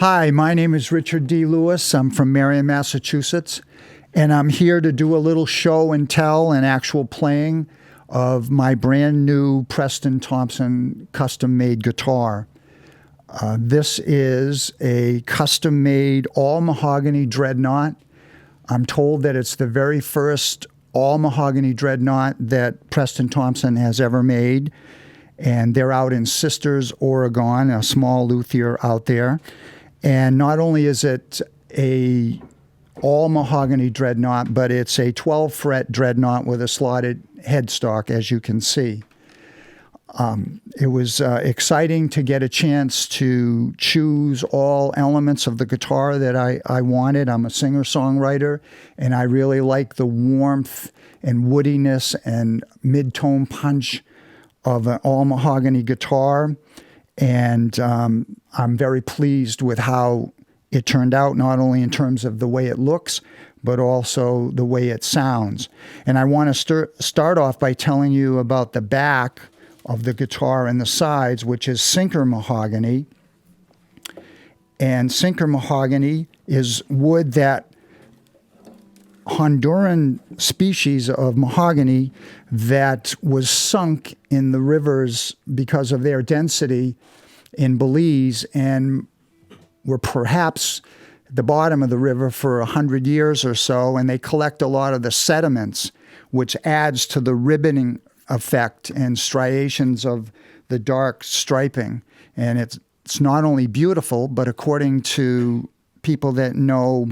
Hi, my name is Richard D. Lewis. I'm from Marion, Massachusetts, and I'm here to do a little show and tell and actual playing of my brand new Preston Thompson custom-made guitar. This is a custom-made all Mahogany Dreadnought. I'm told that it's the very first all Mahogany Dreadnought that Preston Thompson has ever made, and they're out in Sisters, Oregon, a small luthier out there. And not only is it a all Mahogany Dreadnought, but it's a 12-fret Dreadnought with a slotted headstock, as you can see. It was exciting to get a chance to choose all elements of the guitar that I wanted. I'm a singer-songwriter, and I really like the warmth and woodiness and mid-tone punch of an all Mahogany guitar. And I'm very pleased with how it turned out, not only in terms of the way it looks, but also the way it sounds. And I want to start off by telling you about the back of the guitar and the sides, which is sinker mahogany. And sinker mahogany is wood that Honduran species of mahogany that was sunk in the rivers because of their density in Belize and were perhaps at the bottom of the river for 100 years or so, and they collect a lot of the sediments, which adds to the ribboning effect and striations of the dark striping. And it's not only beautiful, but according to people that know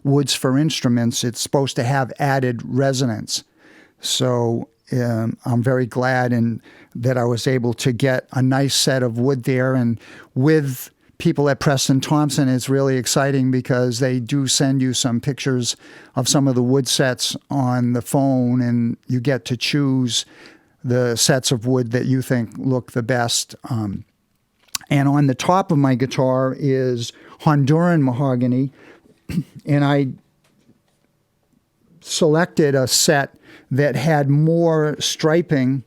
woods for instruments, it's supposed to have added resonance. So I'm very glad that I was able to get a nice set of wood there. And with people at Preston Thompson, it's really exciting because they do send you some pictures of some of the wood sets on the phone, and you get to choose the sets of wood that you think look the best. And on the top of my guitar is Honduran mahogany, and I selected a set that had more striping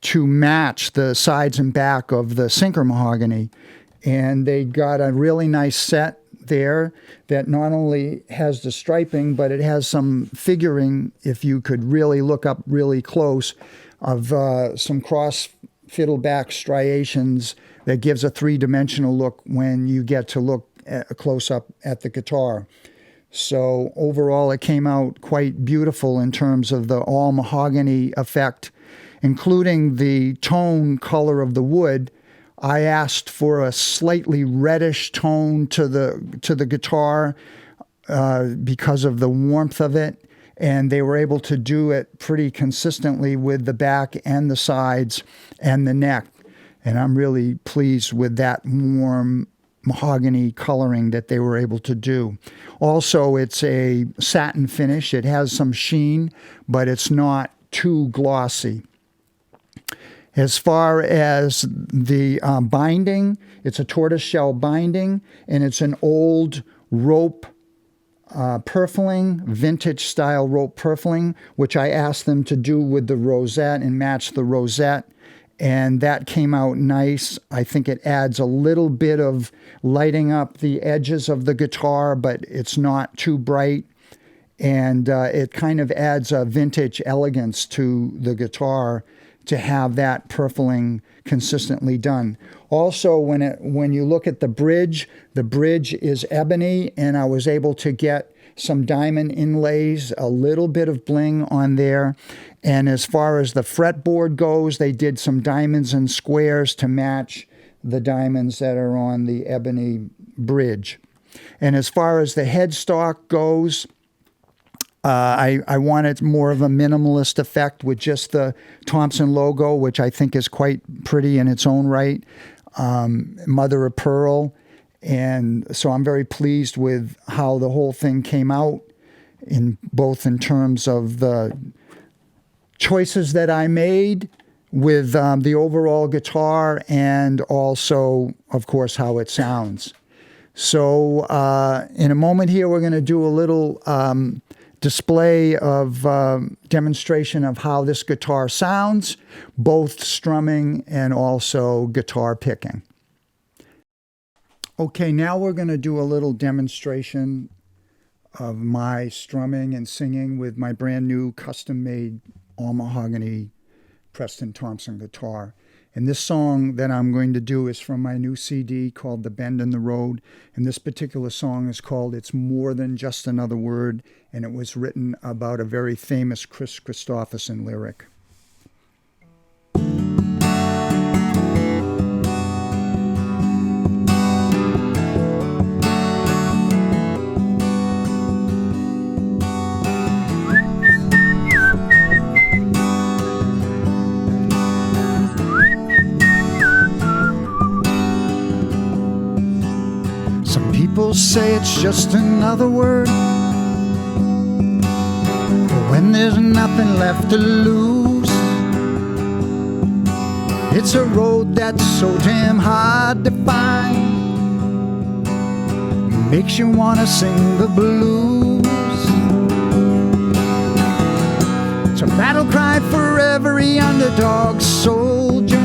to match the sides and back of the sinker mahogany. And they got a really nice set there that not only has the striping, but it has some figuring, if you could really look up really close, of some cross fiddleback striations that gives a three-dimensional look when you get to look close up at the guitar. So overall, it came out quite beautiful in terms of the all mahogany effect, including the tone color of the wood. I asked for a slightly reddish tone to the guitar because of the warmth of it, and they were able to do it pretty consistently with the back and the sides and the neck. And I'm really pleased with that warm mahogany coloring that they were able to do. Also, it's a satin finish. It has some sheen, but it's not too glossy. As far as the binding, it's a tortoiseshell binding, and it's an old rope purfling, vintage style rope purfling, which I asked them to do with the rosette and match the rosette. And that came out nice. I think it adds a little bit of lighting up the edges of the guitar, but it's not too bright. And it kind of adds a vintage elegance to the guitar to have that purfling consistently done. Also, when you look at the bridge is ebony, and I was able to get some diamond inlays, a little bit of bling on there. And as far as the fretboard goes, they did some diamonds and squares to match the diamonds that are on the ebony bridge. And as far as the headstock goes, I wanted more of a minimalist effect with just the Thompson logo, which I think is quite pretty in its own right, mother of pearl. And so I'm very pleased with how the whole thing came out, in terms of the choices that I made with the overall guitar, and also, of course, how it sounds. So in a moment here, we're going to do a little display of demonstration of how this guitar sounds, both strumming and also guitar picking. Okay, now we're going to do a little demonstration of my strumming and singing with my brand new custom-made all mahogany Preston Thompson guitar. And this song that I'm going to do is from my new CD called The Bend in the Road. And this particular song is called It's More Than Just Another Word. And it was written about a very famous Chris Christopherson lyric. People say it's just another word, but when there's nothing left to lose, it's a road that's so damn hard to find, makes you want to sing the blues. It's a battle cry for every underdog soldier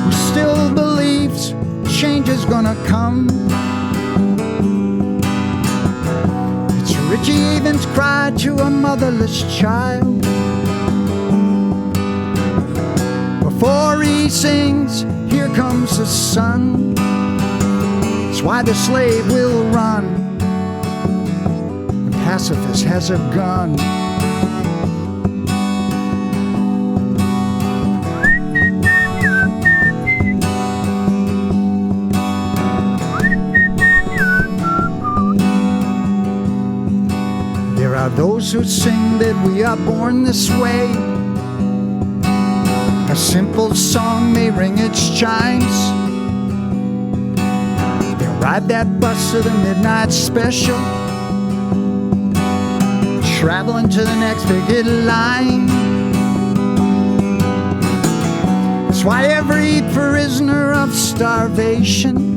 who still believes change is gonna come. It's Richie Havens' cry to a motherless child. Before he sings, here comes the sun. It's why the slave will run. The pacifist has a gun. There are those who sing that we are born this way. A simple song may ring its chimes. They'll ride that bus to the midnight special, traveling to the next picket line. That's why every prisoner of starvation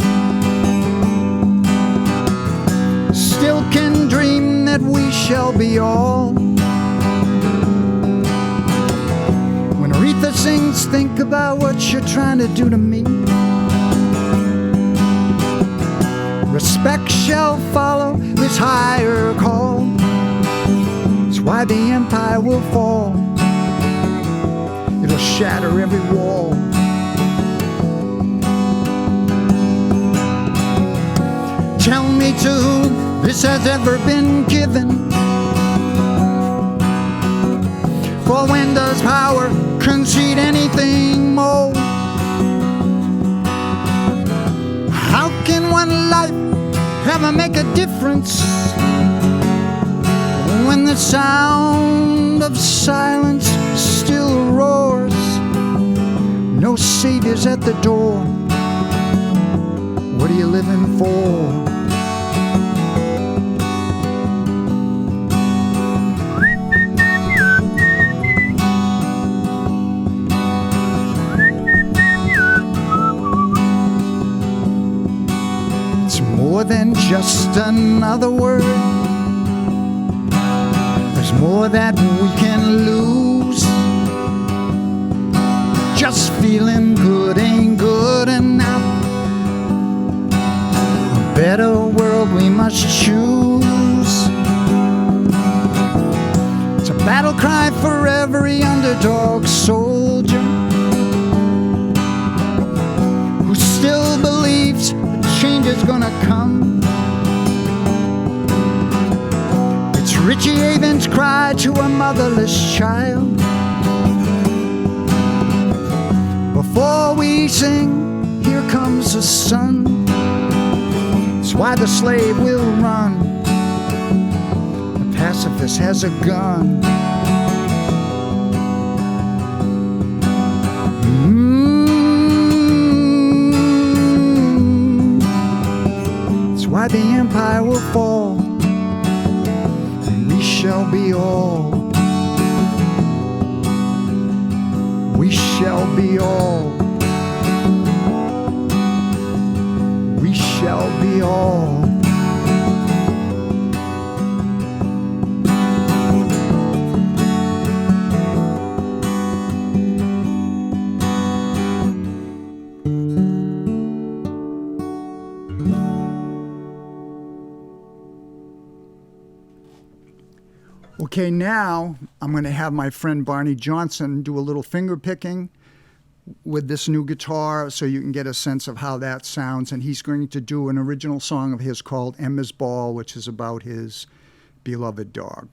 still can dream that we shall be all. When Aretha sings, think about what you're trying to do to me. Respect shall follow this higher call. It's why the empire will fall. It'll shatter every wall. Tell me to whom this has ever been given. For when does power concede anything more? How can one life ever make a difference when the sound of silence still roars? No saviors at the door. What are you living for? More than just another word. There's more that we can lose. Just feeling good ain't good enough. A better world we must choose. It's a battle cry for every underdog soldier who still believes change is gonna come. It's Richie Havens' cry to a motherless child. Before we sing, here comes the sun. It's why the slave will run. The pacifist has a gun. Why the empire will fall, and we shall be all. We shall be all. We shall be all. Okay, now I'm going to have my friend Barney Johnson do a little finger picking with this new guitar so you can get a sense of how that sounds. And he's going to do an original song of his called Emma's Ball, which is about his beloved dog.